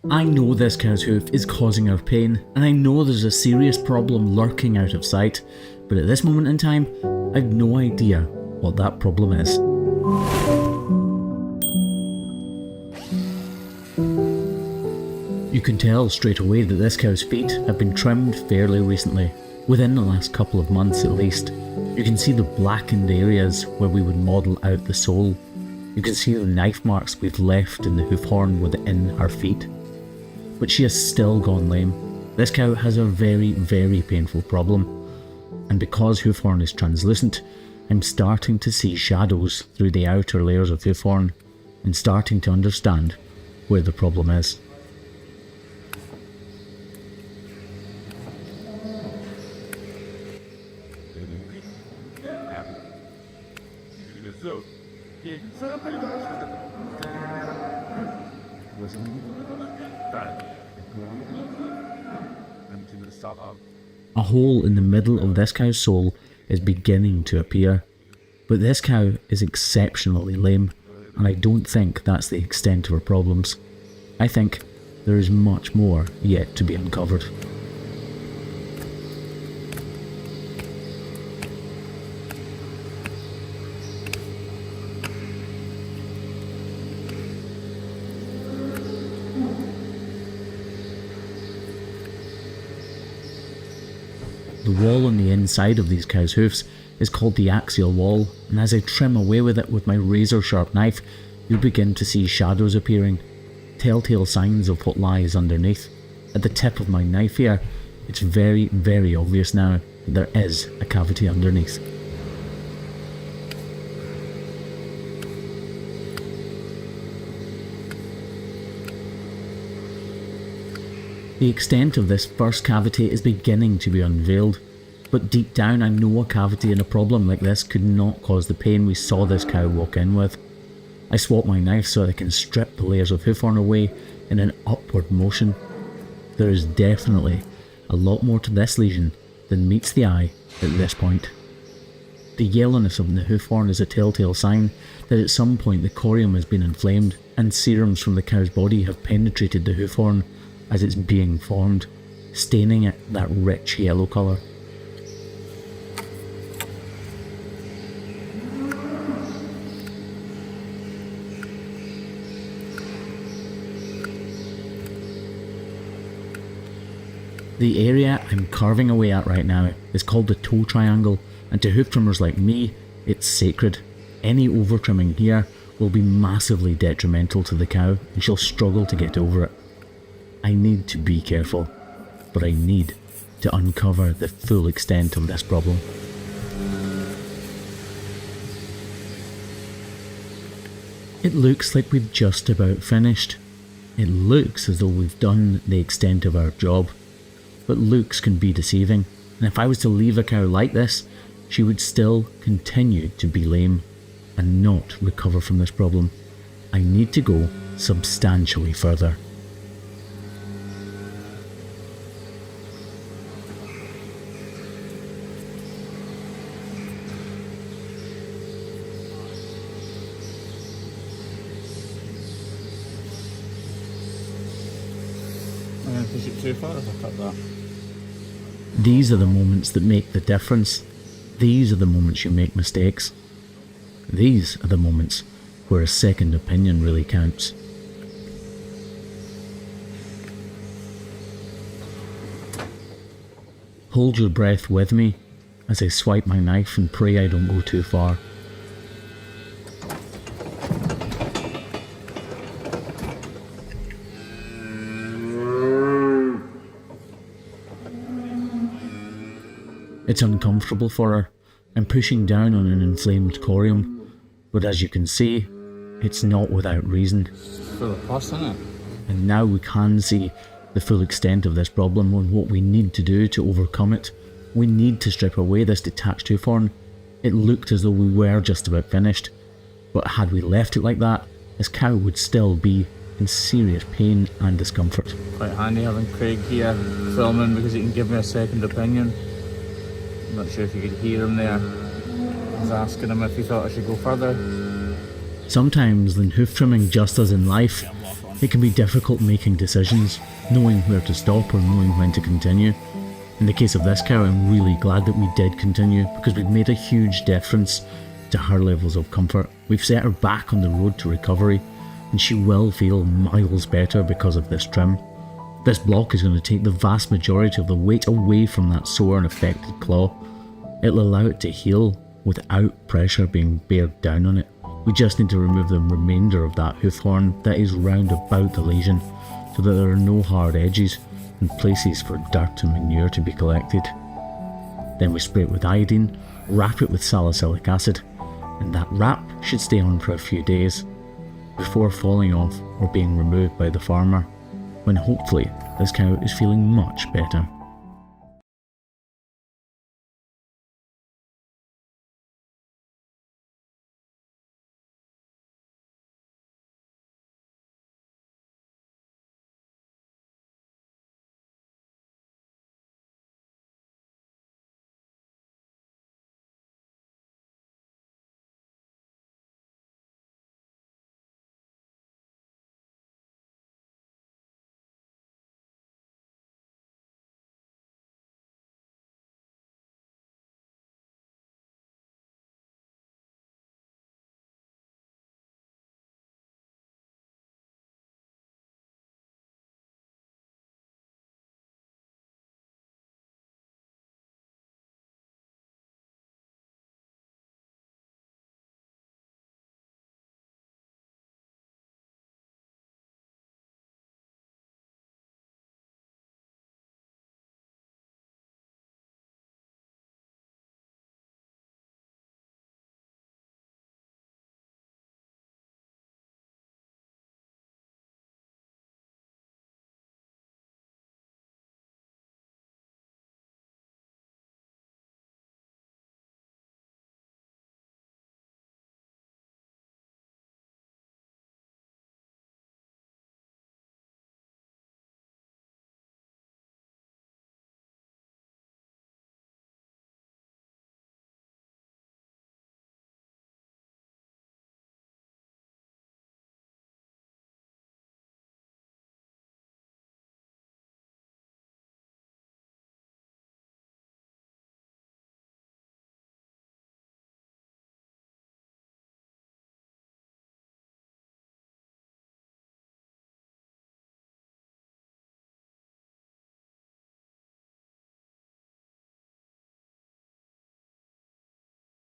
I know this cow's hoof is causing her pain, and I know there's a serious problem lurking out of sight, but at this moment in time, I've no idea what that problem is. You can tell straight away that this cow's feet have been trimmed fairly recently, within the last couple of months at least. You can see the blackened areas where we would model out the sole. You can see the knife marks we've left in the hoof horn within her feet. But she has still gone lame. This cow has a very, very painful problem. And because hoof horn is translucent, I'm starting to see shadows through the outer layers of hoof horn and starting to understand where the problem is. A hole in the middle of this cow's sole is beginning to appear, but this cow is exceptionally lame, and I don't think that's the extent of her problems. I think there is much more yet to be uncovered. The wall on the inside of these cows' hoofs is called the axial wall, and as I trim away with it with my razor sharp knife, you begin to see shadows appearing, telltale signs of what lies underneath. At the tip of my knife here, it's very, very obvious now that there is a cavity underneath. The extent of this first cavity is beginning to be unveiled, but deep down I know a cavity in a problem like this could not cause the pain we saw this cow walk in with. I swap my knife so that I can strip the layers of hoof horn away in an upward motion. There is definitely a lot more to this lesion than meets the eye at this point. The yellowness of the hoof horn is a telltale sign that at some point the corium has been inflamed and serums from the cow's body have penetrated the hoof horn as it's being formed, staining it that rich yellow colour. The area I'm carving away at right now is called the toe triangle, and to hoof trimmers like me, it's sacred. Any over trimming here will be massively detrimental to the cow and she'll struggle to get over it. I need to be careful, but I need to uncover the full extent of this problem. It looks like we've just about finished. It looks as though we've done the extent of our job, but looks can be deceiving, and if I was to leave a cow like this, she would still continue to be lame and not recover from this problem. I need to go substantially further. Push it too far if I cut that. These are the moments that make the difference. These are the moments you make mistakes. These are the moments where a second opinion really counts. Hold your breath with me as I swipe my knife and pray I don't go too far. It's uncomfortable for her. I'm pushing down on an inflamed corium, but as you can see, it's not without reason. It's full of pus, isn't it? And now we can see the full extent of this problem and what we need to do to overcome it. We need to strip away this detached hoof horn. It looked as though we were just about finished, but had we left it like that, this cow would still be in serious pain and discomfort. Quite handy having Craig here filming because he can give me a second opinion. I'm not sure if you could hear him there. I was asking him if he thought I should go further. Sometimes in hoof trimming, just as in life, It can be difficult making decisions, knowing where to stop or knowing when to continue. In the case of this cow, I'm really glad that we did continue because we've made a huge difference to her levels of comfort. We've set her back on the road to recovery, and she will feel miles better because of this trim. This block is going to take the vast majority of the weight away from that sore and affected claw. It'll allow it to heal without pressure being bared down on it. We just need to remove the remainder of that hoof horn that is round about the lesion so that there are no hard edges and places for dirt and manure to be collected. Then we spray it with iodine, wrap it with salicylic acid, and that wrap should stay on for a few days before falling off or being removed by the farmer, when hopefully this cow is feeling much better.